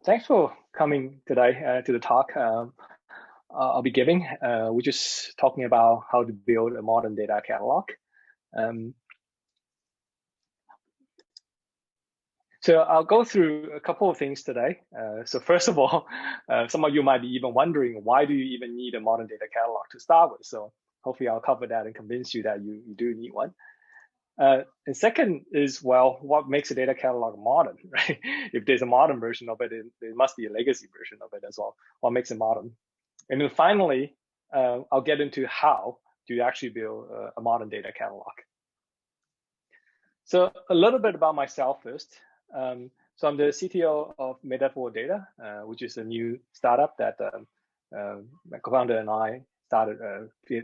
Thanks for coming today to the talk I'll be giving. We're just talking about how to build a modern data catalog. So I'll go through a couple of things today. So first of all, some of you might be even wondering, why do you even need a modern data catalog to start with? So hopefully I'll cover that and convince you that you do need one. And second is, well, what makes a data catalog modern, right? If there's a modern version of it, there must be a legacy version of it as well. What makes it modern? And then finally, I'll get into how do you actually build a modern data catalog. So a little bit about myself first. So I'm the CTO of metadata, which is a new startup that my co-founder and I started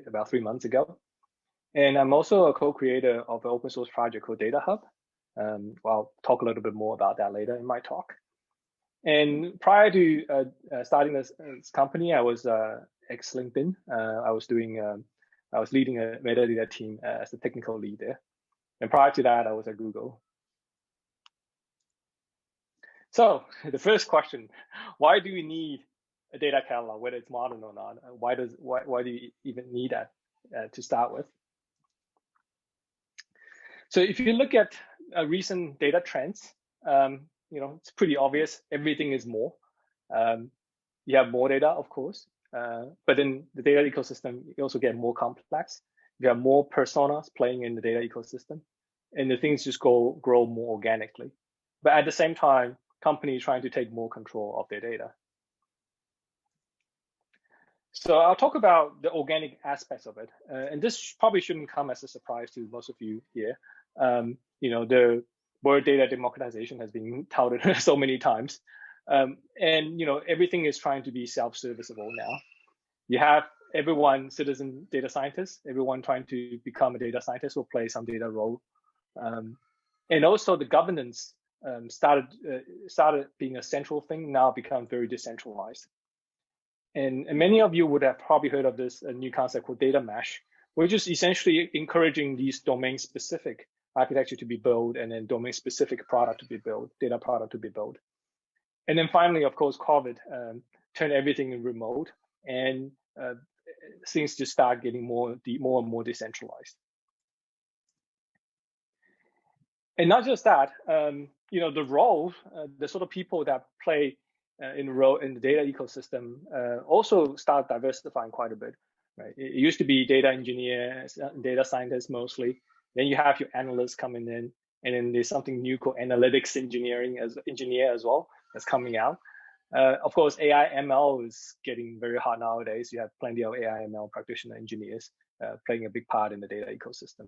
about 3 months ago. And I'm also a co-creator of an open source project called DataHub. I'll talk a little bit more about that later in my talk. And prior to starting this company, I was ex-LinkedIn. I was leading a metadata team as the technical lead there. And prior to that, I was at Google. So the first question, why do we need a data catalog, whether it's modern or not? Why do you even need that to start with? So if you look at recent data trends, it's pretty obvious. Everything is more. You have more data, of course, but in the data ecosystem, you also get more complex. You have more personas playing in the data ecosystem, and the things just grow more organically. But at the same time, companies trying to take more control of their data. So I'll talk about the organic aspects of it, and this probably shouldn't come as a surprise to most of you here. The word data democratization has been touted so many times, and everything is trying to be self-serviceable now. You have everyone, citizen data scientists, everyone trying to become a data scientist will play some data role, and also the governance started being a central thing, now become very decentralized. And many of you would have probably heard of this new concept called data mesh, which is essentially encouraging these domain-specific architecture to be built, and then domain-specific product to be built, data product to be built. And then finally, of course, COVID turned everything remote, and things just start getting more and more decentralized. And not just that, the role, the sort of people that play in the data ecosystem also start diversifying quite a bit. Right? It used to be data engineers, data scientists mostly. Then you have your analysts coming in, and then there's something new called analytics engineer as well that's coming out. Of course, AI ML is getting very hot nowadays. You have plenty of AI ML practitioner engineers playing a big part in the data ecosystem.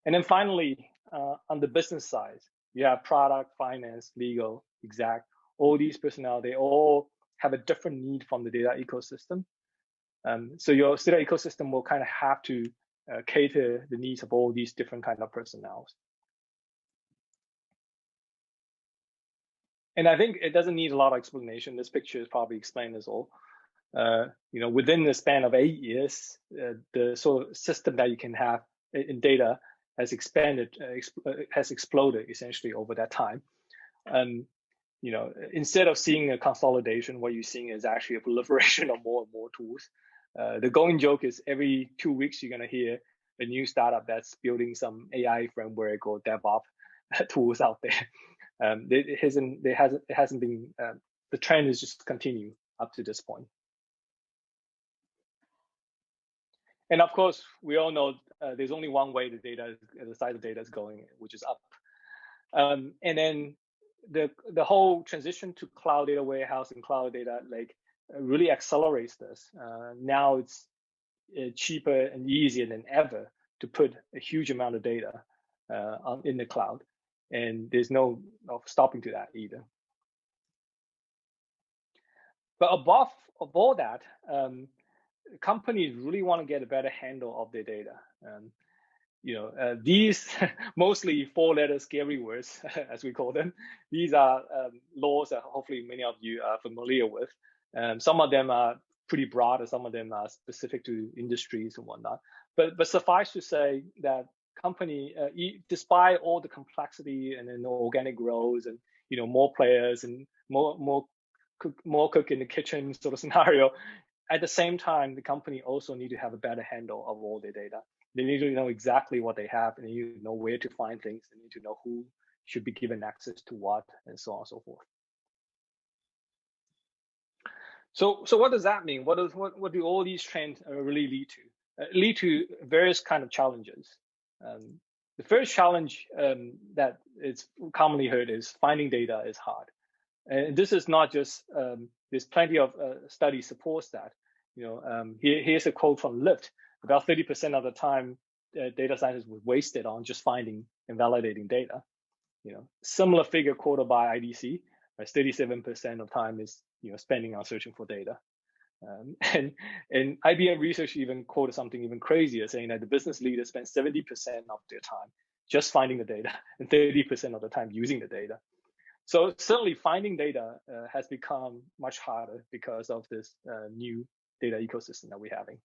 And then finally, on the business side, you have product, finance, legal, exec. All these personnel, they all have a different need from the data ecosystem. So your data ecosystem will kind of have to cater the needs of all these different kind of personnel. And I think it doesn't need a lot of explanation. This picture is probably explained this all. Within the span of 8 years, the sort of system that you can have in data has expanded, has exploded essentially over that time. Instead of seeing a consolidation, what you're seeing is actually a proliferation of more and more tools. The going joke is every 2 weeks, you're going to hear a new startup that's building some AI framework or DevOps tools out there. It hasn't been, the trend is just continue up to this point. And of course, we all know there's only one way the size of data is going, which is up. And then the whole transition to cloud data warehouse and cloud data lake really accelerates this. Now it's cheaper and easier than ever to put a huge amount of data in the cloud, and there's no stopping to that either. But above all that, companies really want to get a better handle of their data. These mostly 4-letter scary words, as we call them. These are laws that hopefully many of you are familiar with. Some of them are pretty broad, and some of them are specific to industries and whatnot. But suffice to say that company, despite all the complexity and then organic growth and more players and more more cook in the kitchen sort of scenario. At the same time, the company also need to have a better handle of all their data. They need to know exactly what they have, and they need to know where to find things. They need to know who should be given access to what, and so on and so forth. So what does that mean? What do all these trends really lead to? Lead to various kind of challenges. The first challenge that is commonly heard is finding data is hard. And this is not just, there's plenty of studies supports that. Here's a quote from Lyft. About 30% of the time, data scientists were wasted on just finding and validating data. Similar figure quoted by IDC, 37% of time is spending on searching for data. And IBM research even quoted something even crazier, saying that the business leaders spend 70% of their time just finding the data and 30% of the time using the data. So certainly finding data has become much harder because of this new data ecosystem that we're having.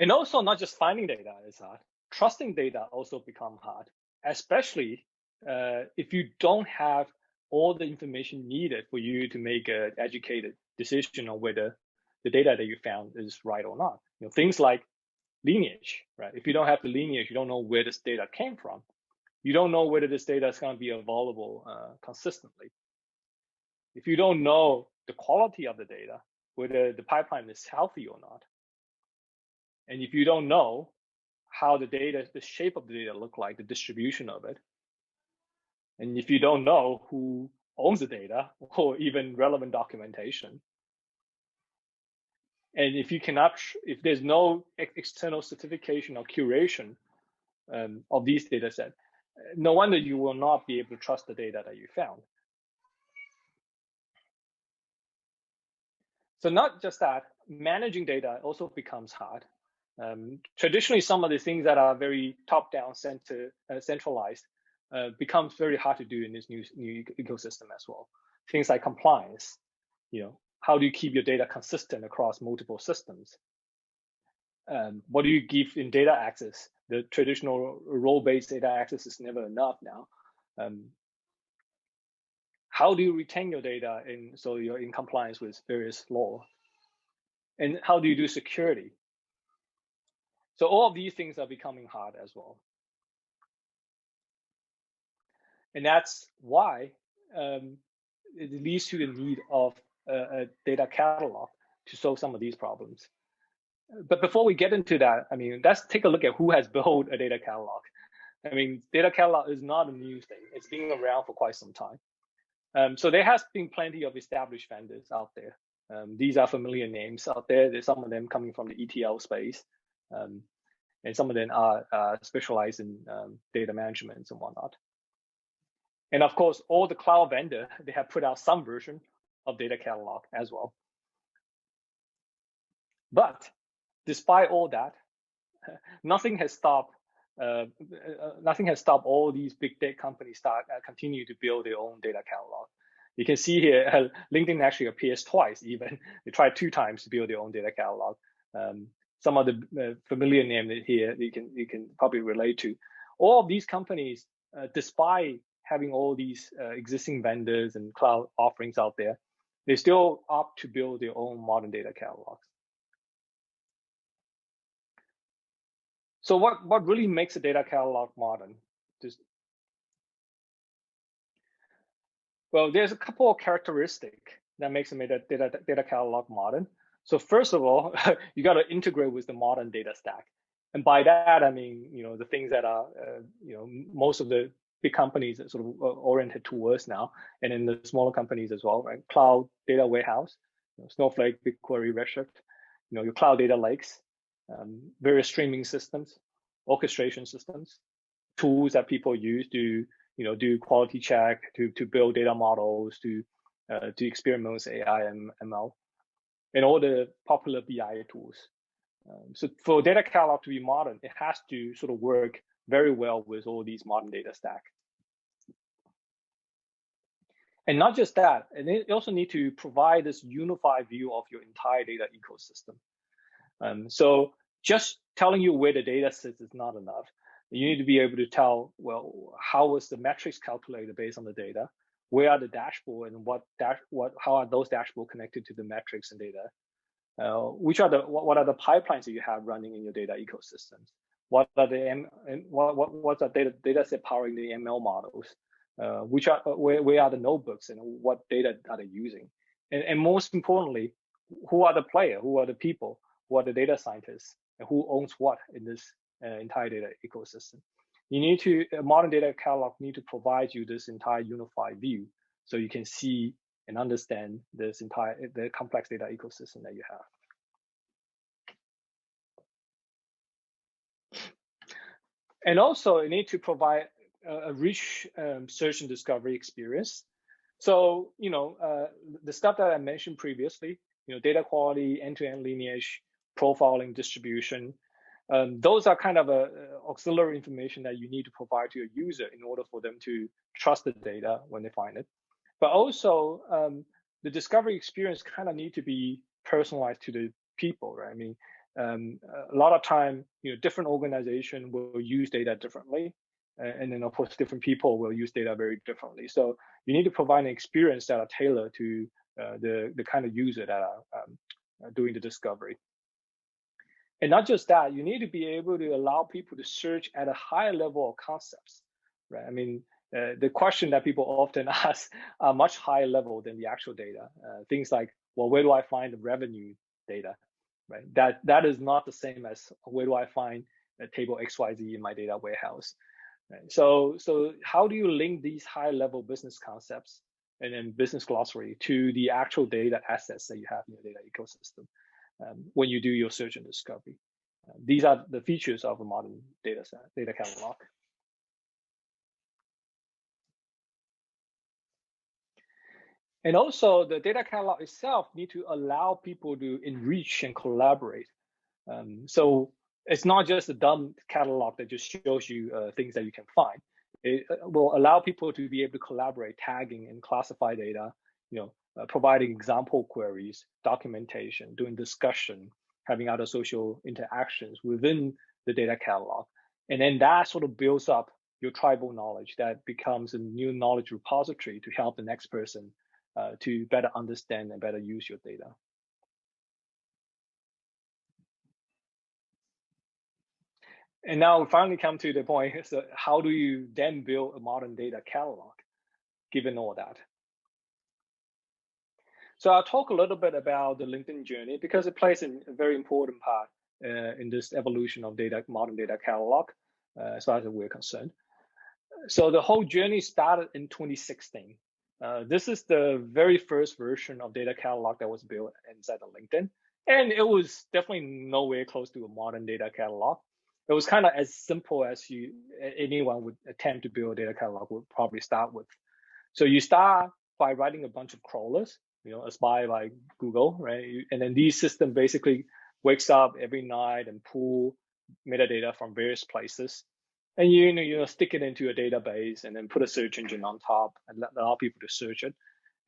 And also not just finding data is hard, trusting data also become hard, especially if you don't have all the information needed for you to make an educated decision on whether the data that you found is right or not. Things like lineage, right? If you don't have the lineage, you don't know where this data came from. You don't know whether this data is going to be available consistently. If you don't know the quality of the data, whether the pipeline is healthy or not, and if you don't know how the shape of the data look like, the distribution of it, and if you don't know who owns the data or even relevant documentation, and if there's no external certification or curation of these data sets, no wonder you will not be able to trust the data that you found. So not just that, managing data also becomes hard. Traditionally, some of the things that are very top-down centralized becomes very hard to do in this new ecosystem as well. Things like compliance, how do you keep your data consistent across multiple systems? What do you give in data access? The traditional role-based data access is never enough now. How do you retain your data so you're in compliance with various law? And how do you do security? So all of these things are becoming hard as well. And that's why it leads to the need of a data catalog to solve some of these problems. But before we get into that, let's take a look at who has built a data catalog. Data catalog is not a new thing. It's been around for quite some time. So there has been plenty of established vendors out there. These are familiar names out there. There's some of them coming from the ETL space. And some of them are specialized in data management and whatnot. And of course, all the cloud vendor, they have put out some version of data catalog as well. But despite all that, nothing has stopped all these big data companies continue to build their own data catalog. You can see here, LinkedIn actually appears twice even. They tried 2 times to build their own data catalog. Some of the familiar names here you can probably relate to. All of these companies, despite having all these existing vendors and cloud offerings out there, they still opt to build their own modern data catalogs. So what really makes a data catalog modern? Well, there's a couple of characteristics that makes a data catalog modern. So first of all, you got to integrate with the modern data stack. And by that, I mean, the things that are, most of the big companies are sort of oriented towards now, and in the smaller companies as well, right? Cloud data warehouse, Snowflake, BigQuery, Redshift, your cloud data lakes, various streaming systems, orchestration systems, tools that people use to, do quality check, to build data models, to experiment with AI and ML, and all the popular BI tools. So for data catalog to be modern, it has to sort of work very well with all these modern data stack. And not just that, and it also need to provide this unified view of your entire data ecosystem. So just telling you where the data sits is not enough. You need to be able to tell, well, how was the metrics calculated based on the data? Where are the dashboard, and how are those dashboard connected to the metrics and data? What are the pipelines that you have running in your data ecosystems? What are the what's the data set powering the ML models? Where are the notebooks, and what data are they using? And most importantly, who are the player? Who are the people? Who are the data scientists? And who owns what in this entire data ecosystem? A modern data catalog need to provide you this entire unified view, so you can see and understand the complex data ecosystem that you have. And also, you need to provide a rich search and discovery experience. So, the stuff that I mentioned previously, data quality, end-to-end lineage, profiling, distribution, those are kind of auxiliary information that you need to provide to your user in order for them to trust the data when they find it. But also, the discovery experience kind of need to be personalized to the people, right? I mean, a lot of time, different organization will use data differently, and then of course different people will use data very differently. So you need to provide an experience that are tailored to the kind of user that are doing the discovery. And not just that, you need to be able to allow people to search at a higher level of concepts, right? I mean, the question that people often ask are much higher level than the actual data. Things like, well, where do I find the revenue data, right? That is not the same as where do I find a table XYZ in my data warehouse, right? So how do you link these high level business concepts and then business glossary to the actual data assets that you have in your data ecosystem when you do your search and discovery? These are the features of a modern data catalog. And also, the data catalog itself need to allow people to enrich and collaborate. So it's not just a dumb catalog that just shows you things that you can find. It will allow people to be able to collaborate, tagging and classify data, providing example queries, documentation, doing discussion, having other social interactions within the data catalog. And then that sort of builds up your tribal knowledge that becomes a new knowledge repository to help the next person to better understand and better use your data. And now we finally come to the point, so how do you then build a modern data catalog, given all that? So I'll talk a little bit about the LinkedIn journey because it plays a very important part in this evolution of modern data catalog, as far as we're concerned. So the whole journey started in 2016. This is the very first version of data catalog that was built inside of LinkedIn. And it was definitely nowhere close to a modern data catalog. It was kind of as simple as anyone would attempt to build a data catalog would probably start with. So you start by writing a bunch of crawlers, inspired by Google, right? And then these system basically wakes up every night and pull metadata from various places. And you stick it into a database and then put a search engine on top and allow people to search it.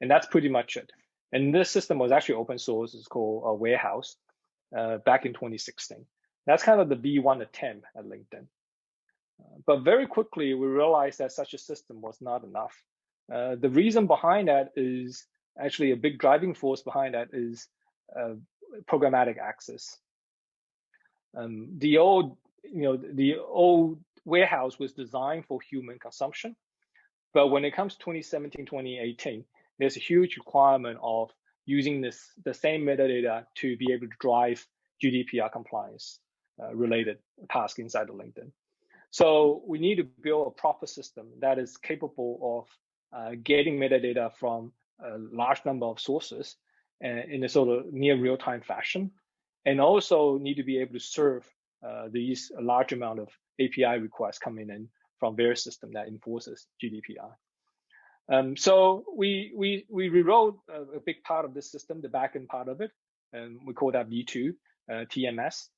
And that's pretty much it. And this system was actually open source. It's called a Warehouse back in 2016. That's kind of the V1 attempt at LinkedIn. But very quickly, we realized that such a system was not enough. The reason behind that is actually a big driving force behind that is programmatic access. The old Warehouse was designed for human consumption, but when it comes to 2017, 2018, there's a huge requirement of using the same metadata to be able to drive GDPR compliance related tasks inside of LinkedIn. So we need to build a proper system that is capable of getting metadata from a large number of sources in a sort of near real-time fashion, and also need to be able to serve these large amount of API requests coming in from various systems that enforces GDPR. So we rewrote a big part of this system, the backend part of it, and we call that V2 TMS.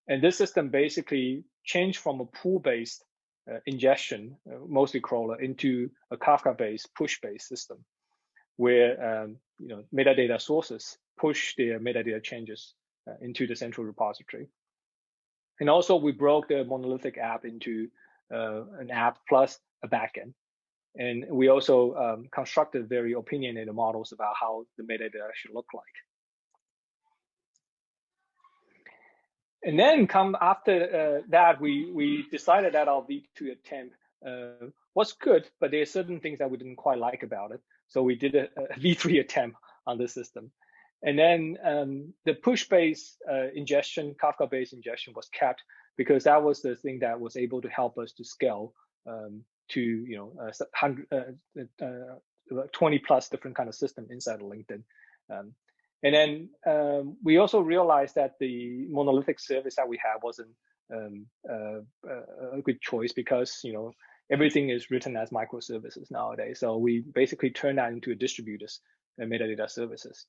And this system basically changed from a pool-based ingestion, mostly crawler, into a Kafka-based push-based system, where metadata sources push their metadata changes into the central repository. And also we broke the monolithic app into an app plus a backend. And we also constructed very opinionated models about how the metadata should look like. And then come after that, we decided that our V2 attempt was good, but there are certain things that we didn't quite like about it. So we did a V3 attempt on the system. And then the push-based ingestion, Kafka-based ingestion was kept because that was the thing that was able to help us to scale to 20 plus different kind of system inside of LinkedIn. And then we also realized that the monolithic service that we had wasn't a good choice because everything is written as microservices nowadays. So we basically turned that into a distributed metadata services.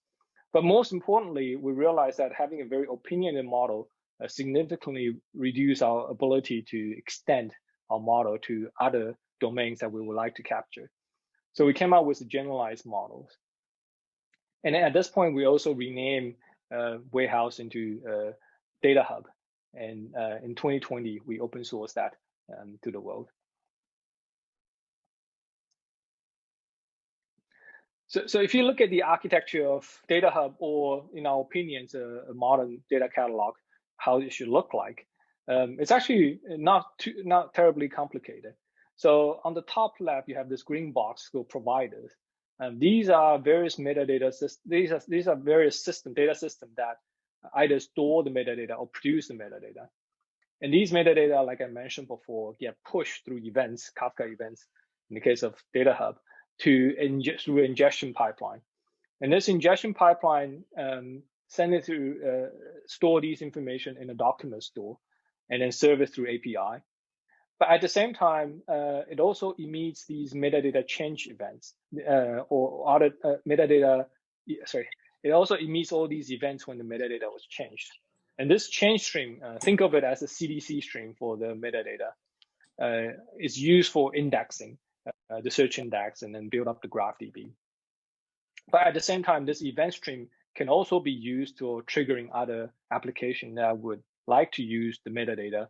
But most importantly, we realized that having a very opinionated model significantly reduced our ability to extend our model to other domains that we would like to capture. So we came out with generalized models. And at this point, we also renamed Warehouse into DataHub. And in 2020, we open sourced that to the world. So if you look at the architecture of DataHub, or in our opinions, a modern data catalog, how it should look like, it's actually not terribly complicated. So on the top left, you have this green box called providers. These are various metadata systems. These are various data systems that either store the metadata or produce the metadata. And these metadata, like I mentioned before, get pushed through events, Kafka events, in the case of DataHub, through ingestion pipeline. And this ingestion pipeline send it to store these information in a document store, and then serve it through API. But at the same time, it also emits these metadata change events or other metadata. Sorry, it also emits all these events when the metadata was changed. And this change stream, think of it as a CDC stream for the metadata, is used for indexing, the search index, and then build up the GraphDB. But at the same time, this event stream can also be used for triggering other applications that would like to use the metadata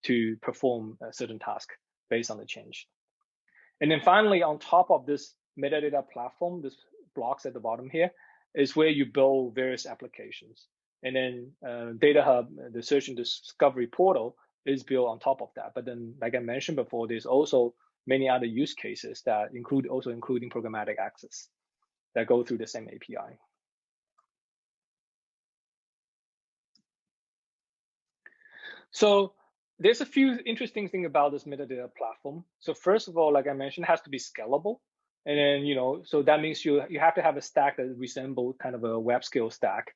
to perform a certain task based on the change. And then finally, on top of this metadata platform, this blocks at the bottom here, is where you build various applications. And then DataHub, the search and discovery portal, is built on top of that. But then, like I mentioned before, there's also many other use cases that including programmatic access that go through the same API. So there's a few interesting things about this metadata platform. So first of all, like I mentioned, it has to be scalable. And then, so that means you have to have a stack that resembles kind of a web scale stack,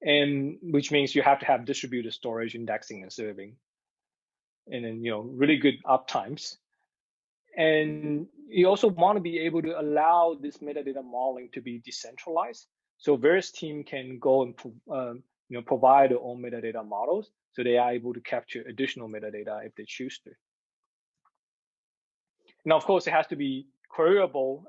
and which means you have to have distributed storage, indexing, and serving. And then, really good uptimes. And you also want to be able to allow this metadata modeling to be decentralized. So various teams can go and provide their own metadata models, so they are able to capture additional metadata if they choose to. Now, of course, it has to be queryable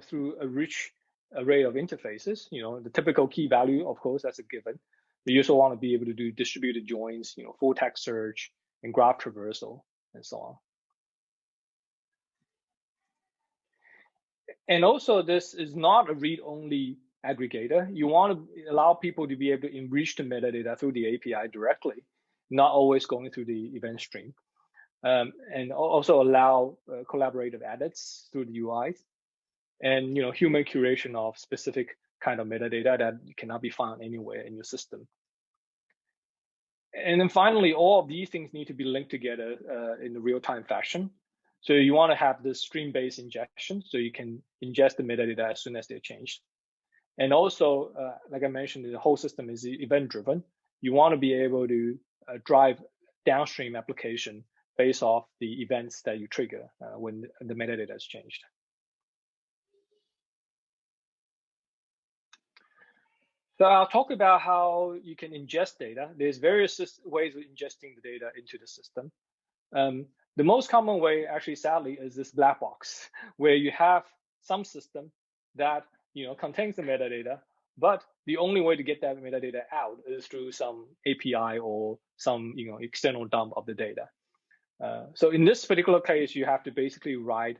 through a rich array of interfaces. The typical key value, of course, that's a given. But you also want to be able to do distributed joins, full text search, and graph traversal, and so on. And also, this is not a read-only aggregator. You want to allow people to be able to enrich the metadata through the API directly, not always going through the event stream. And also allow collaborative edits through the UIs, and human curation of specific kind of metadata that cannot be found anywhere in your system. And then finally, all of these things need to be linked together in a real-time fashion. So you want to have this stream-based ingestion, so you can ingest the metadata as soon as they're changed. And also, like I mentioned, the whole system is event-driven. You want to be able to drive downstream application based off the events that you trigger when the metadata is changed. So I'll talk about how you can ingest data. There's various ways of ingesting the data into the system. The most common way, actually, sadly, is this black box, where you have some system that contains the metadata, But the only way to get that metadata out is through some API or some external dump of the data. So in this particular case, you have to basically write,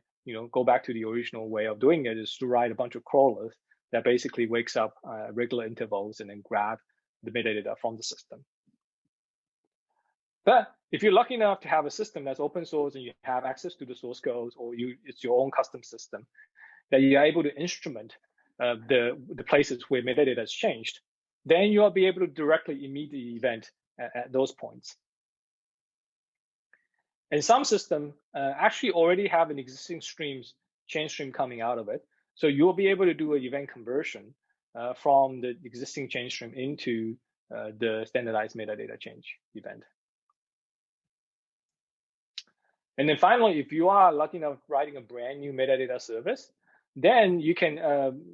go back to the original way of doing it, is to write a bunch of crawlers that basically wakes up regular intervals and then grab the metadata from the system. But if you're lucky enough to have a system that's open source and you have access to the source codes, or it's your own custom system, that you're able to instrument the places where metadata has changed, then you'll be able to directly emit the event at those points. And some systems actually already have an existing change stream coming out of it. So you'll be able to do an event conversion from the existing change stream into the standardized metadata change event. And then finally, if you are lucky enough writing a brand new metadata service, then you can,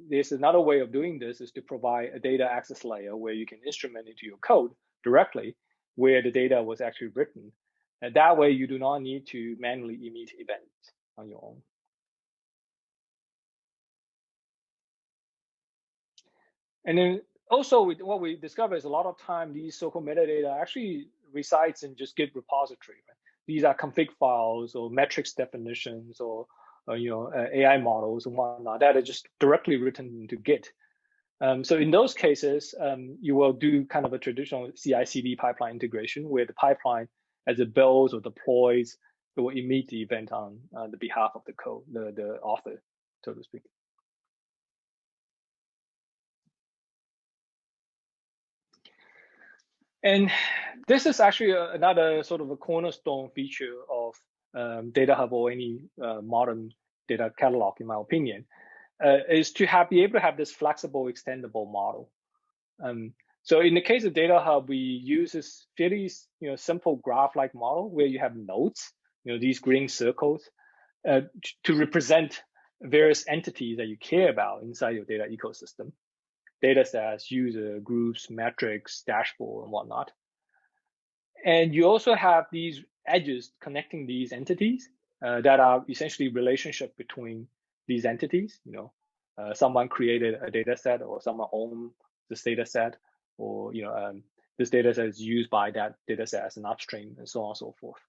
there's another way of doing this, is to provide a data access layer where you can instrument into your code directly where the data was actually written. And that way you do not need to manually emit events on your own. And then also what we discover is a lot of time these so-called metadata actually resides in just Git repository. Right? These are config files or metrics definitions or AI models and whatnot that are just directly written into Git. So in those cases, you will do kind of a traditional CI/CD pipeline integration where the pipeline, as it builds or deploys, it will emit the event on the behalf of the code, the author, so to speak. And this is actually another sort of a cornerstone feature of DataHub or any modern data catalog, in my opinion, is to be able to have this flexible, extendable model. So in the case of DataHub, we use this fairly simple graph-like model where you have nodes, these green circles, to represent various entities that you care about inside your data ecosystem. Data sets, user, groups, metrics, dashboard, and whatnot. And you also have these edges connecting these entities that are essentially relationship between these entities. Someone created a data set, or someone owns this data set, or this data set is used by that data set as an upstream, and so on and so forth.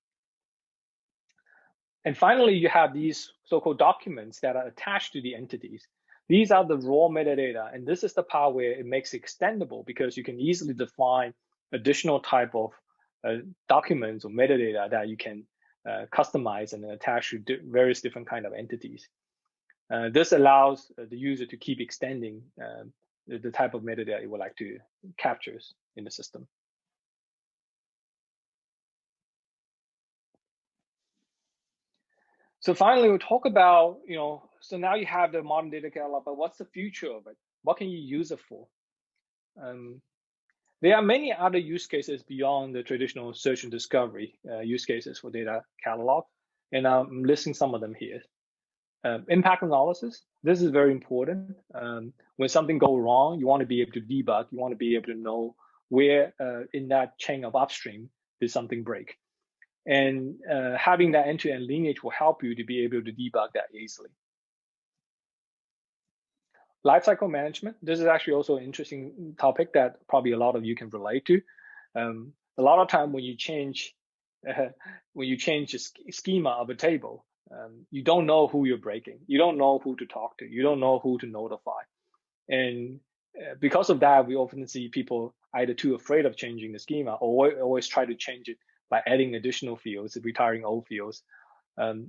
And finally, you have these so-called documents that are attached to the entities. These are the raw metadata, and this is the part where it makes it extendable, because you can easily define additional type of documents or metadata that you can customize and attach to various different kind of entities. This allows the user to keep extending the type of metadata it would like to capture in the system. So finally, we'll talk about, so now you have the modern data catalog, but what's the future of it? What can you use it for? There are many other use cases beyond the traditional search and discovery use cases for data catalog, and I'm listing some of them here. Impact analysis, this is very important. When something goes wrong, you want to be able to debug, you want to be able to know where in that chain of upstream did something break. And having that end-to-end lineage will help you to be able to debug that easily. Lifecycle management. This is actually also an interesting topic that probably a lot of you can relate to. A lot of time when you change the schema of a table, you don't know who you're breaking. You don't know who to talk to. You don't know who to notify. And because of that, we often see people either too afraid of changing the schema, or always try to change it by adding additional fields, retiring old fields,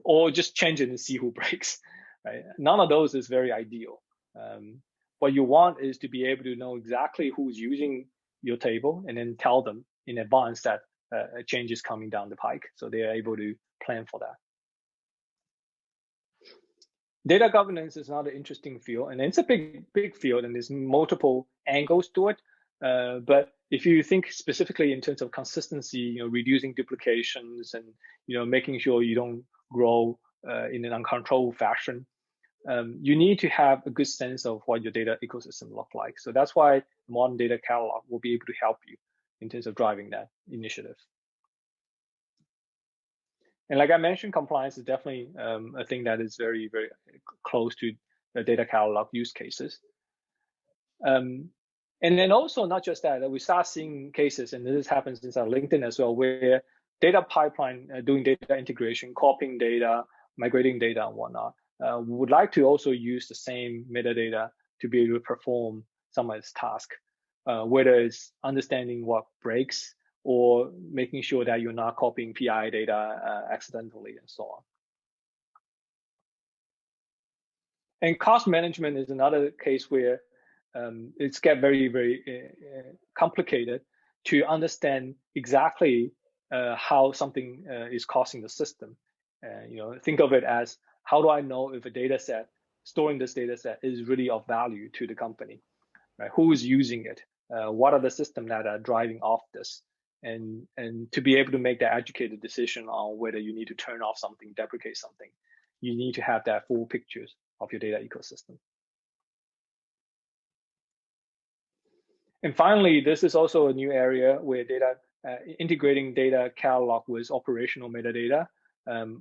or just change it and see who breaks. Right? None of those is very ideal. What you want is to be able to know exactly who's using your table and then tell them in advance that a change is coming down the pike, so they are able to plan for that. Data governance is another interesting field, and it's a big field, and there's multiple angles to it. But if you think specifically in terms of consistency, reducing duplications and making sure you don't grow in an uncontrolled fashion, you need to have a good sense of what your data ecosystem look like. So that's why modern data catalog will be able to help you in terms of driving that initiative. And like I mentioned, compliance is definitely a thing that is very, very close to the data catalog use cases. And then also not just that, we start seeing cases, and this happens inside LinkedIn as well, where data pipeline, doing data integration, copying data, migrating data and whatnot, would like to also use the same metadata to be able to perform some of its tasks, whether it's understanding what breaks or making sure that you're not copying PI data accidentally and so on. And cost management is another case where it's get very, very complicated to understand exactly how something is costing the system. Think of it as, how do I know if a data set, storing this data set is really of value to the company, right? Who is using it? What are the systems that are driving off this? And to be able to make that educated decision on whether you need to turn off something, deprecate something, you need to have that full pictures of your data ecosystem. And finally, this is also a new area where integrating data catalog with operational metadata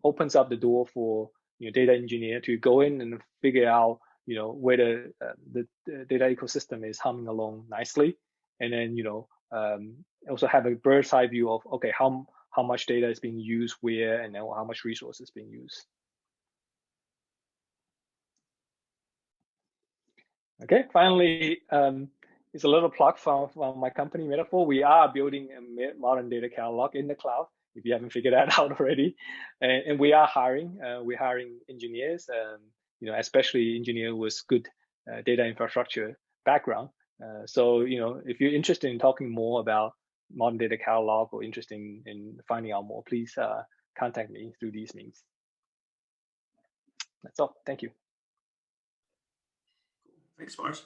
opens up the door for data engineer to go in and figure out whether the data ecosystem is humming along nicely, and then also have a bird's eye view of, okay, how much data is being used where, and then how much resource is being used. Okay, finally, it's a little plug from my company, Metaphor. We are building a modern data catalog in the cloud, if you haven't figured that out already. And we are hiring. We're hiring engineers, especially engineers with good data infrastructure background. So, if you're interested in talking more about modern data catalog or interested in finding out more, please contact me through these means. That's all. Thank you. Thanks, Mars.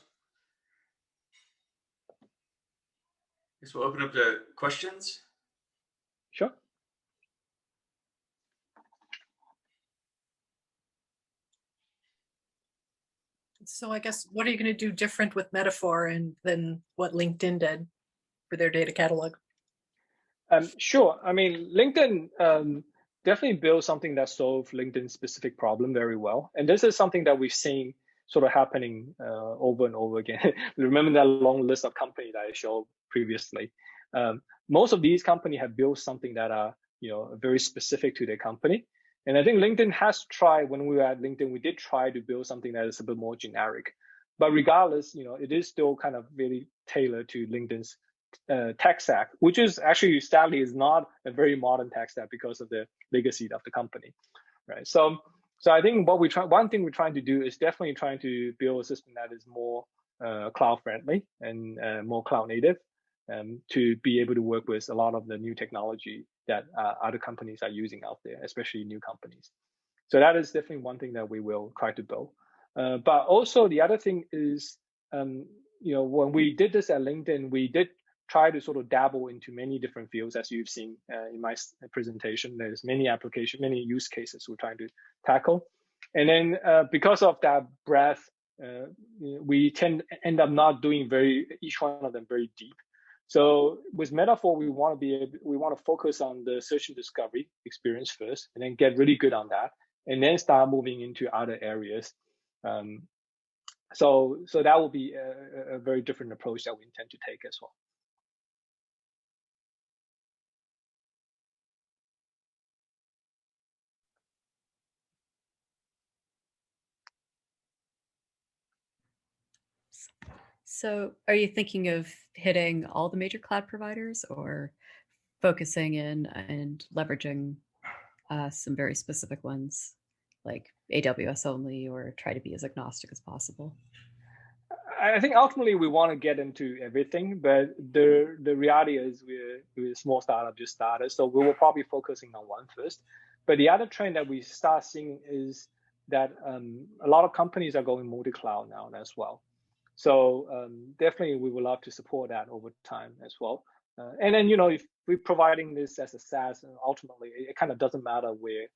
Guess we'll open up to questions. Sure. So I guess, what are you going to do different with Metaphor than what LinkedIn did for their data catalog? Sure. I mean, LinkedIn definitely built something that solved LinkedIn's specific problem very well. And this is something that we've seen sort of happening over and over again. Remember that long list of companies that I showed previously? Most of these companies have built something that are very specific to their company. And I think LinkedIn has tried, when we were at LinkedIn, we did try to build something that is a bit more generic. But regardless, it is still kind of very tailored to LinkedIn's tech stack, which is actually, sadly, is not a very modern tech stack because of the legacy of the company, right? So I think one thing we're trying to do is definitely trying to build a system that is more cloud friendly and more cloud native, to be able to work with a lot of the new technology that other companies are using out there, especially new companies. So that is definitely one thing that we will try to build. But also the other thing is, when we did this at LinkedIn, we did try to sort of dabble into many different fields, as you've seen in my presentation. There's many applications, many use cases we're trying to tackle. And then because of that breadth, we end up not doing each one of them very deep. So with Metaphor, we want to focus on the search and discovery experience first, and then get really good on that, and then start moving into other areas. So that will be a very different approach that we intend to take as well. So are you thinking of hitting all the major cloud providers, or focusing in and leveraging some very specific ones like AWS only, or try to be as agnostic as possible? I think ultimately we want to get into everything, but the reality is we're a small startup, just started, so we will probably focusing on one first. But the other trend that we start seeing is that a lot of companies are going multi-cloud now as well. So definitely we would love to support that over time as well. And then, if we're providing this as a SaaS, ultimately it kind of doesn't matter where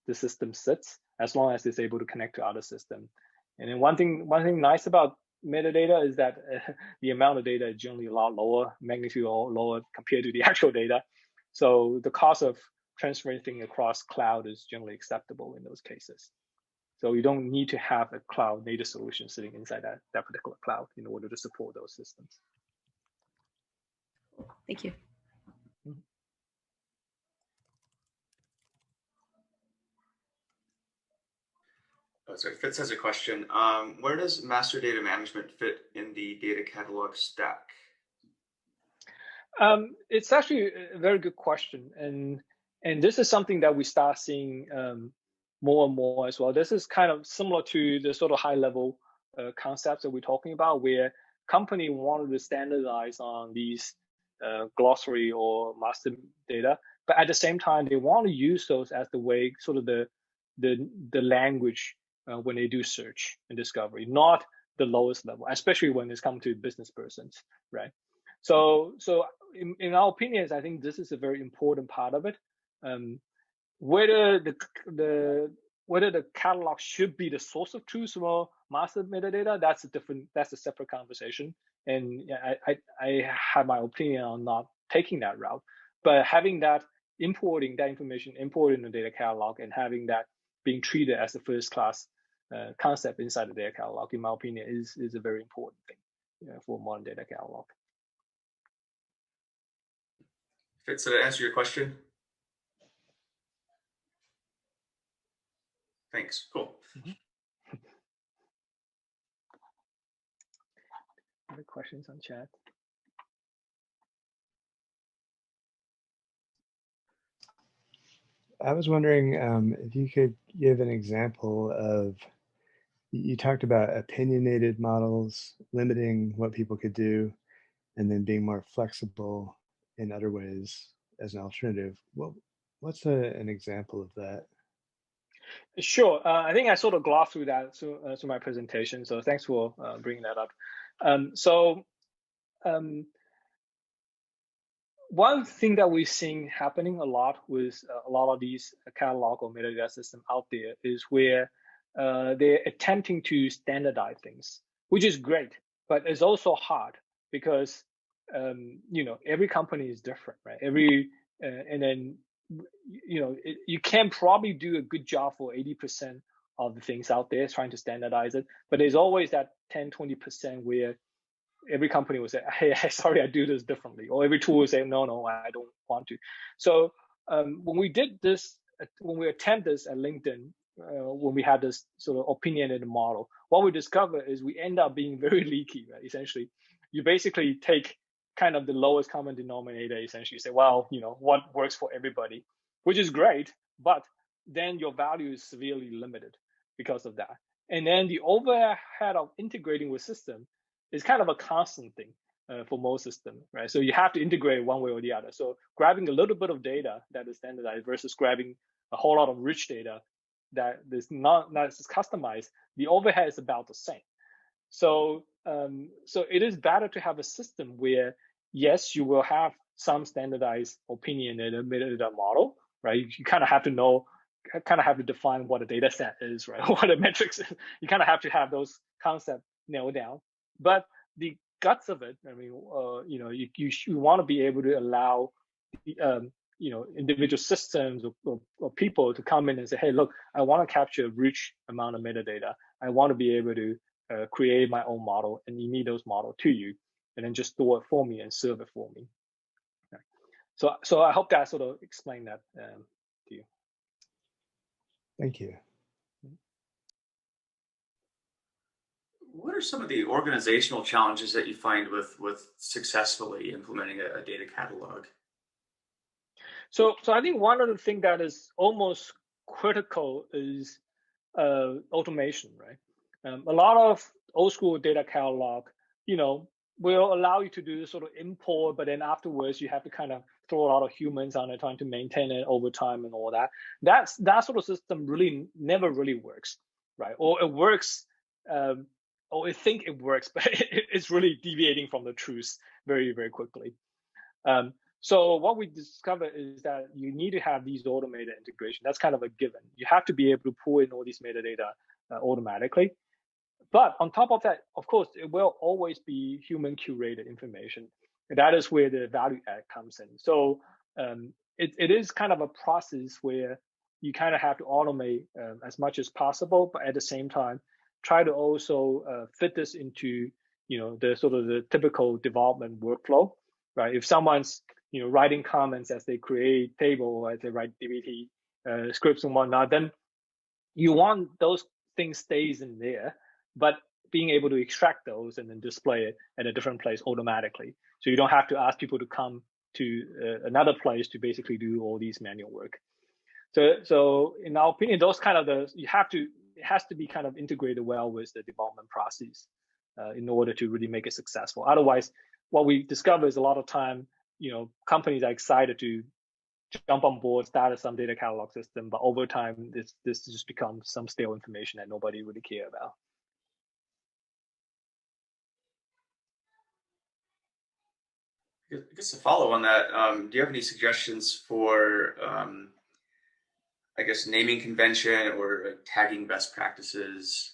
the system sits, as long as it's able to connect to other systems. And then one thing nice about metadata is that the amount of data is generally a lot lower, magnitude or lower compared to the actual data. So the cost of transferring things across cloud is generally acceptable in those cases. So you don't need to have a cloud native solution sitting inside that particular cloud in order to support those systems. Thank you. Sorry, Fitz has a question. Where does master data management fit in the data catalog stack? It's actually a very good question, and this is something that we start seeing more and more as well. This is kind of similar to the sort of high-level concepts that we're talking about, where company wanted to standardize on these glossary or master data, but at the same time they want to use those as the way, sort of the language when they do search and discovery, not the lowest level, especially when it's come to business persons, right? So in our opinions, I think this is a very important part of it. Whether the catalog should be the source of truth or master metadata, that's a separate conversation. And I have my opinion on not taking that route, but having that, importing that information, importing the data catalog, and having that being treated as a first class concept inside the data catalog, in my opinion, is a very important thing for modern data catalog. Fitz, did I answer your question? Thanks. Cool. Other questions on chat? I was wondering if you could give an example of, you talked about opinionated models, limiting what people could do, and then being more flexible in other ways as an alternative. What's an example of that? Sure. I think I sort of glossed through that through my presentation, so thanks for bringing that up. One thing that we're seeing happening a lot with a lot of these catalog or metadata system out there is where they're attempting to standardize things, which is great, but it's also hard because every company is different, right? And then you can probably do a good job for 80% of the things out there trying to standardize it, but there's always that 10-20% where every company will say, hey, sorry, I do this differently. Or every tool will say, no, I don't want to. So when we did this, when we attempt this at LinkedIn, when we had this sort of opinionated model, what we discovered is we end up being very leaky, right? Essentially, you basically take kind of the lowest common denominator, essentially say, well, what works for everybody, which is great, but then your value is severely limited because of that. And then the overhead of integrating with system is kind of a constant thing for most systems, right? So you have to integrate one way or the other. So grabbing a little bit of data that is standardized versus grabbing a whole lot of rich data that is not as customized, the overhead is about the same. So it is better to have a system where, yes, you will have some standardized opinionated metadata model, right? You kind of have to know, kind of have to define what a data set is, right? What a metrics is. You kind of have to have those concepts nailed down. But the guts of it, I mean, you want to be able to allow, individual systems or people to come in and say, hey, look, I want to capture a rich amount of metadata. I want to be able to create my own model and emit those models to you, and then just store it for me and serve it for me. Okay. So I hope that sort of explained that to you. Thank you. What are some of the organizational challenges that you find with successfully implementing a data catalog? So I think one of the things that is almost critical is automation, right? A lot of old school data catalog, will allow you to do this sort of import, but then afterwards you have to kind of throw a lot of humans on it, trying to maintain it over time and all that. That sort of system really never really works, right? Or it works, or I think it works, but it's really deviating from the truth very, very quickly. So what we discovered is that you need to have these automated integration. That's kind of a given. You have to be able to pull in all these metadata automatically. But on top of that, of course, it will always be human curated information. And that is where the value add comes in. So it is kind of a process where you kind of have to automate as much as possible, but at the same time, try to also fit this into, the sort of the typical development workflow, right? If someone's, writing comments as they create table or as they write DBT scripts and whatnot, then you want those things stays in there, but being able to extract those and then display it at a different place automatically. So you don't have to ask people to come to another place to basically do all these manual work. So in our opinion, those kind of it has to be kind of integrated well with the development process in order to really make it successful. Otherwise, what we discover is a lot of time, companies are excited to jump on board, start some data catalog system, but over time, this just becomes some stale information that nobody really care about. I guess to follow on that, do you have any suggestions for, I guess, naming convention or tagging best practices?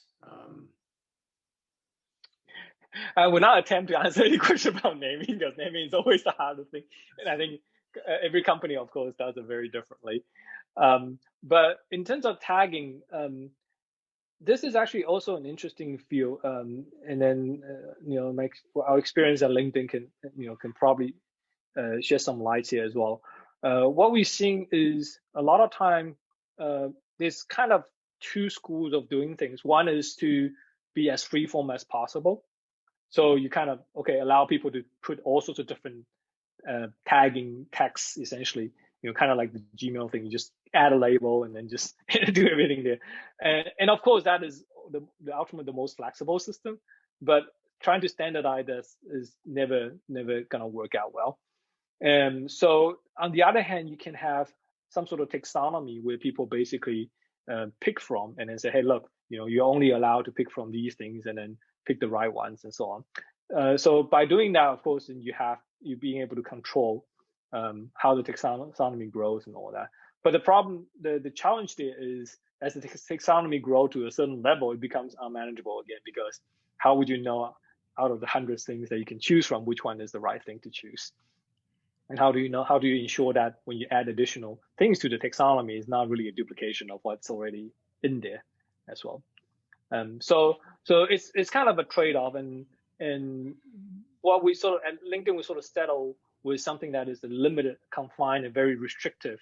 I will not attempt to answer any question about naming, because naming is always the hardest thing. And I think every company, of course, does it very differently. But in terms of tagging, this is actually also an interesting field. And then, our experience at LinkedIn can probably shed some lights here as well. What we're seeing is a lot of time, there's kind of two schools of doing things. One is to be as freeform as possible. So you kind of, allow people to put all sorts of different tagging texts, essentially, kind of like the Gmail thing. You just add a label and then just do everything there. And of course, that is the ultimate, the most flexible system. But trying to standardize this is never going to work out well. And so on the other hand, you can have some sort of taxonomy where people basically pick from and then say, hey, look, you're only allowed to pick from these things and then pick the right ones and so on. So by doing that, of course, you being able to control how the taxonomy grows and all that. But the problem, the challenge there is, as the taxonomy grows to a certain level, it becomes unmanageable again, because how would you know out of the hundreds things that you can choose from, which one is the right thing to choose? And how do you ensure that when you add additional things to the taxonomy, it's not really a duplication of what's already in there as well? So it's kind of a trade-off, and what we sort of at LinkedIn, we sort of settle with something that is a limited, confined, and very restrictive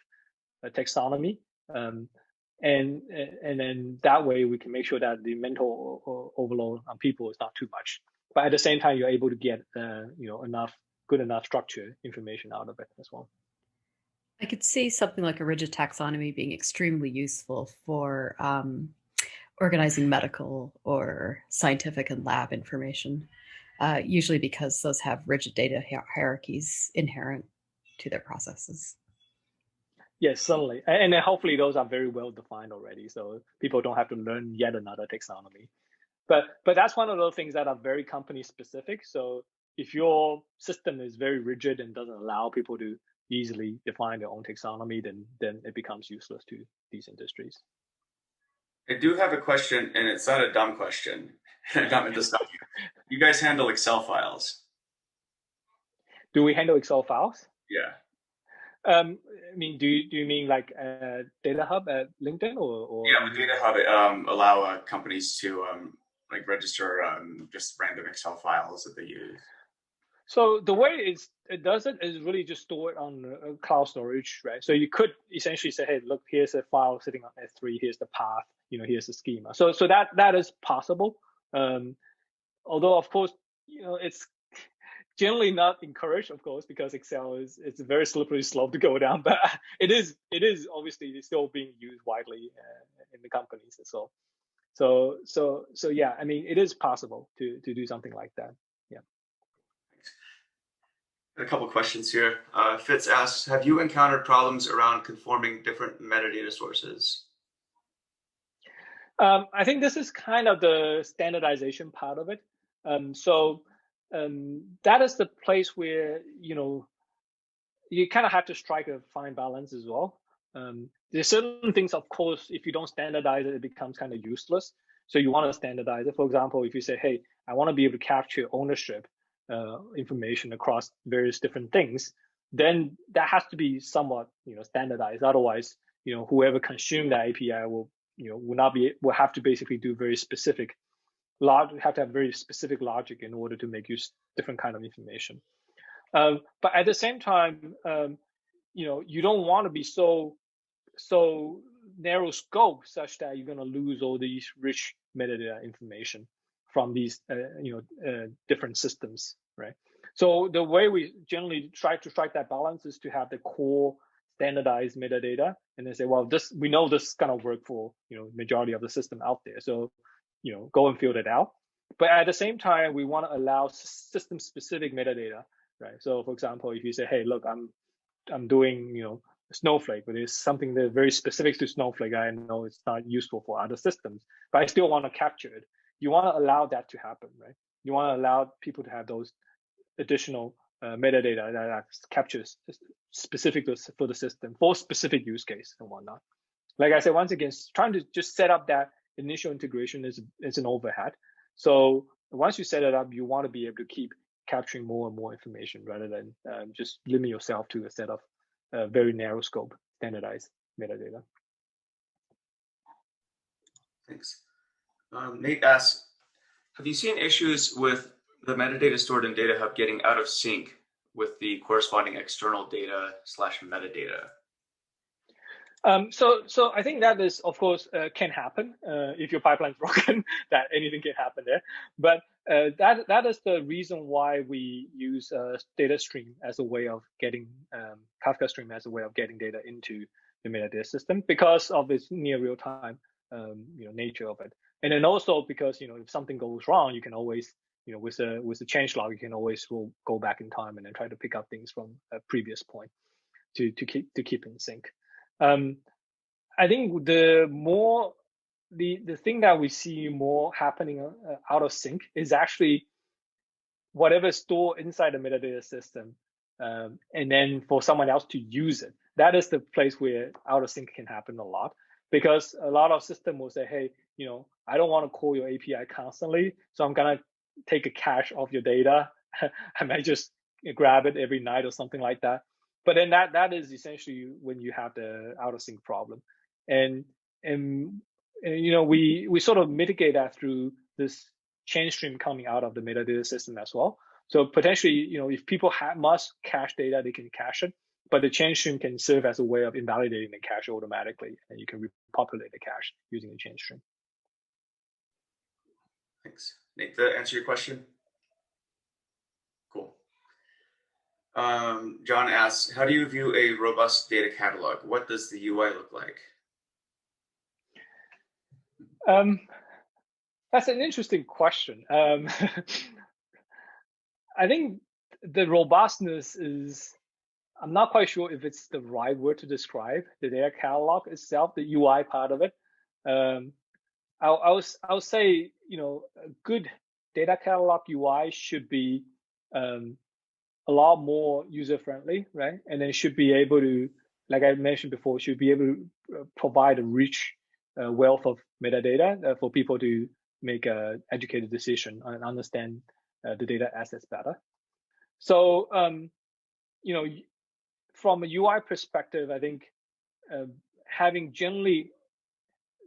taxonomy, and then that way we can make sure that the mental overload on people is not too much, but at the same time you're able to get good enough structured information out of it as well. I could see something like a rigid taxonomy being extremely useful for organizing medical or scientific and lab information, usually because those have rigid data hierarchies inherent to their processes. Yes, certainly. And then hopefully those are very well defined already, so people don't have to learn yet another taxonomy. But that's one of those things that are very company specific. So if your system is very rigid and doesn't allow people to easily define their own taxonomy, then it becomes useless to these industries. I do have a question, and it's not a dumb question. I don't mean to stop you. You guys handle Excel files? Do we handle Excel files? Yeah. I mean, do you mean like DataHub at LinkedIn or? Yeah, with DataHub, allow companies to register just random Excel files that they use. So the way it does it is really just store it on cloud storage, right? So you could essentially say, hey, look, here's a file sitting on S3, here's the path, here's the schema. So that is possible. Although of course, it's generally not encouraged, of course, because Excel it's a very slippery slope to go down. But it is obviously still being used widely in the companies as well. So yeah, I mean, it is possible to do something like that. Yeah. A couple questions here. Fitz asks, have you encountered problems around conforming different metadata sources? I think this is kind of the standardization part of it. That is the place where you kind of have to strike a fine balance as well. There's certain things, of course, if you don't standardize it, it becomes kind of useless. So you want to standardize it. For example, if you say, hey, I want to be able to capture ownership information across various different things, then that has to be somewhat standardized. Otherwise, whoever consumed that API will will have to basically do very specific have to have very specific logic in order to make use different kind of information. But at the same time, you don't want to be so narrow scope such that you're going to lose all these rich metadata information from these different systems, right? So the way we generally try to strike that balance is to have the core standardized metadata, and then say, well, we know this is going to work for majority of the system out there, so go and fill it out. But at the same time, we want to allow system specific metadata, right? So for example, if you say, hey, look, I'm doing Snowflake, but it's something that's very specific to Snowflake. I know it's not useful for other systems, but I still want to capture it. You want to allow that to happen, right? You want to allow people to have those additional metadata that captures specifically for the system for specific use case and whatnot. Like I said, once again, trying to just set up that initial integration is an overhead. So once you set it up, you want to be able to keep capturing more and more information rather than just limit yourself to a set of very narrow scope standardized metadata. Thanks. Nate asks, have you seen issues with the metadata stored in DataHub getting out of sync with the corresponding external data / metadata? So I think that is, of course, can happen if your pipeline is broken. That anything can happen there. But that is the reason why we use data stream as a way of getting Kafka stream as a way of getting data into the metadata system, because of its near real time nature of it, and then also because if something goes wrong, you can always with a change log, you can always go back in time and then try to pick up things from a previous point to keep in sync. I think the thing that we see more happening out of sync is actually whatever is stored inside the metadata system, and then for someone else to use it. That is the place where out of sync can happen a lot, because a lot of systems will say, hey, I don't want to call your API constantly, so I'm gonna take a cache of your data. I might just grab it every night or something like that. But then that is essentially when you have the out of sync problem, and we sort of mitigate that through this chain stream coming out of the metadata system as well. So potentially, if people must cache data, they can cache it, but the chain stream can serve as a way of invalidating the cache automatically, and you can repopulate the cache using the chain stream. Thanks. Nate, did that answer your question? Cool. John asks, how do you view a robust data catalog? What does the UI look like? That's an interesting question. I think the robustness is, I'm not quite sure if it's the right word to describe the data catalog itself, the UI part of it. I'll say, a good data catalog UI should be a lot more user-friendly, right? And then should be able to, like I mentioned before, should be able to provide a rich wealth of metadata for people to make an educated decision and understand the data assets better. So, from a UI perspective, I think having generally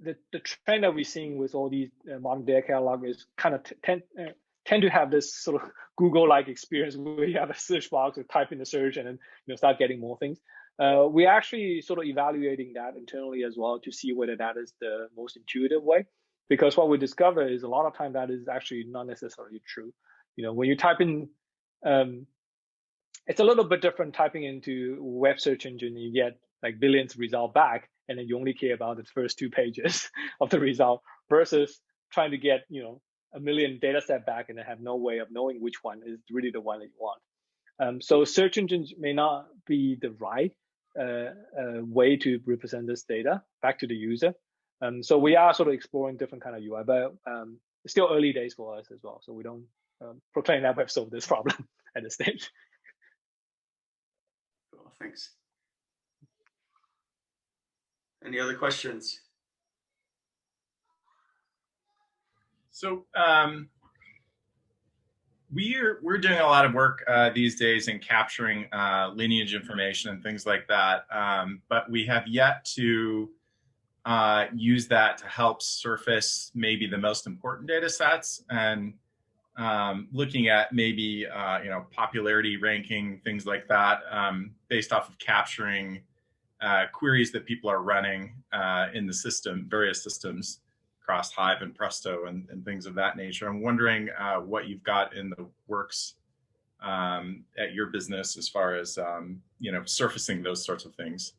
the trend that we're seeing with all these modern data catalog is kind of tend to have this sort of Google-like experience where you have a search box or type in the search and then start getting more things. We're actually sort of evaluating that internally as well to see whether that is the most intuitive way, because what we discover is a lot of time that is actually not necessarily true. When you type in, it's a little bit different typing into web search engine, you get like billions result back, and then you only care about the first 2 pages of the result, versus trying to get, a million data set back and then have no way of knowing which one is really the one that you want. So search engines may not be the right way to represent this data back to the user. So we are sort of exploring different kind of UI, but it's still early days for us as well. So we don't proclaim that we've solved this problem at this stage. Cool, thanks. Any other questions? So We're doing a lot of work these days in capturing lineage information and things like that, but we have yet to use that to help surface maybe the most important data sets, and looking at maybe popularity ranking, things like that, based off of capturing queries that people are running in the system, various systems across Hive and Presto and things of that nature. I'm wondering what you've got in the works at your business as far as surfacing those sorts of things.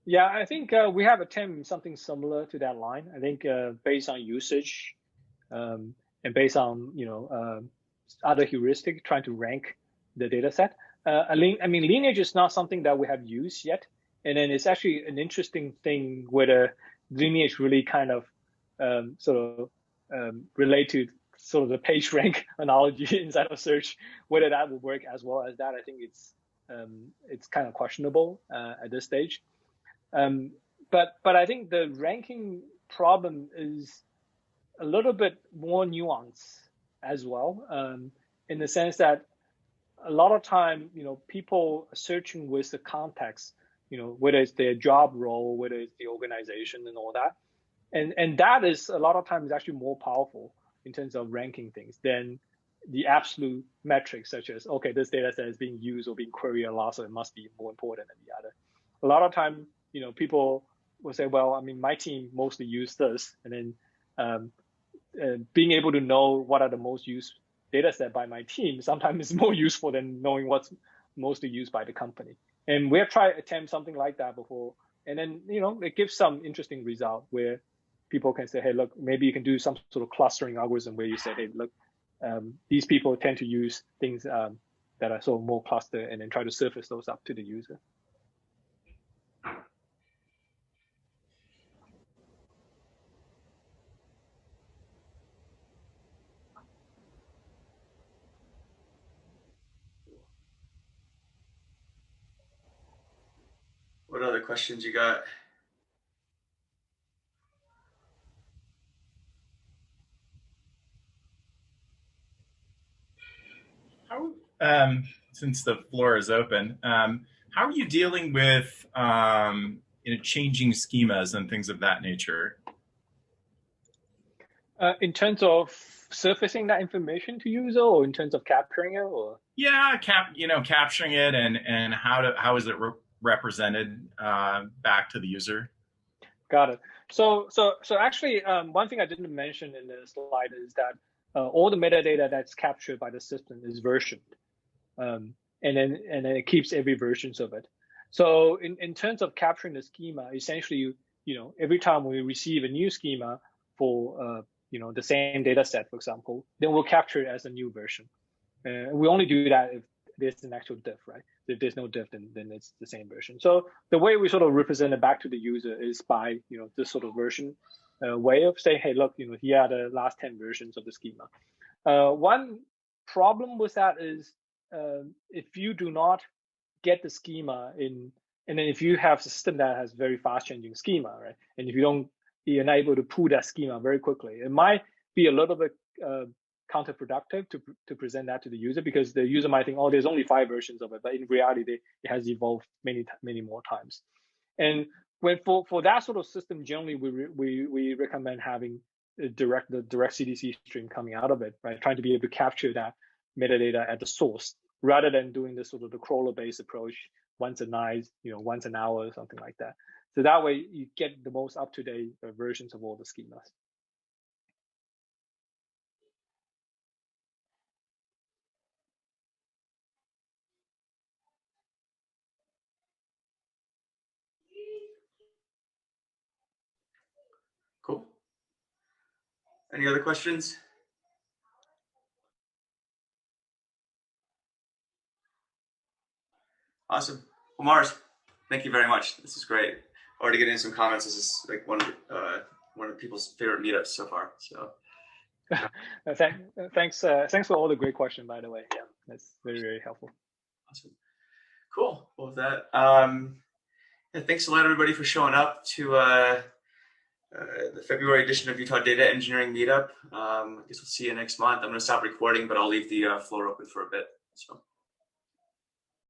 Yeah, I think we have attempted something similar to that line. I think based on usage and based on other heuristic, trying to rank the data set. I mean, lineage is not something that we have used yet, and then it's actually an interesting thing whether lineage really kind of relate to sort of the page rank analogy inside of search, whether that will work as well as that. I think it's kind of questionable at this stage. But I think the ranking problem is a little bit more nuanced as well, in the sense that a lot of time, people are searching with the context, whether it's their job role, whether it's the organization and all that. And that is a lot of times actually more powerful in terms of ranking things than the absolute metrics, such as, okay, this data set is being used or being queried a lot, so it must be more important than the other. A lot of time, people will say, well, I mean, my team mostly use this, and then being able to know what are the most used data set by my team sometimes is more useful than knowing what's mostly used by the company. And we have tried to attempt something like that before, and then it gives some interesting result where people can say, hey, look, maybe you can do some sort of clustering algorithm where you say, hey, look, these people tend to use things that are sort of more clustered, and then try to surface those up to the user. What other questions you got? How, since the floor is open, how are you dealing with changing schemas and things of that nature? In terms of surfacing that information to user, or in terms of capturing it, or? Yeah, capturing it, and how is it represented back to the user? Got it. So actually, one thing I didn't mention in the slide is that all the metadata that's captured by the system is versioned, and then it keeps every versions of it. So in terms of capturing the schema, essentially, every time we receive a new schema for the same data set, for example, then we'll capture it as a new version. We only do that if there's an actual diff, right? If there's no diff, then it's the same version. So the way we sort of represent it back to the user is by this sort of version way of saying, hey, look, here are the last 10 versions of the schema. One problem with that is if you do not get the schema in, and then if you have a system that has very fast changing schema, right? And if you're not able to pull that schema very quickly, it might be a little bit counterproductive to present that to the user, because the user might think, oh, there's only 5 versions of it, but in reality, it has evolved many more times. And when for that sort of system, generally we recommend having the direct CDC stream coming out of it, right? Trying to be able to capture that metadata at the source, rather than doing this sort of the crawler-based approach once a night, once an hour, or something like that. So that way you get the most up-to-date versions of all the schemas. Cool. Any other questions? Awesome. Well, Mars, thank you very much. This is great. Already getting some comments. This is like one of people's favorite meetups so far. So thanks for all the great questions, by the way. Yeah, that's very helpful. Awesome. Cool. Well, with that, yeah, thanks a lot, everybody, for showing up to the the February edition of Utah Data Engineering Meetup. I guess we'll see you next month. I'm going to stop recording, but I'll leave the floor open for a bit. So.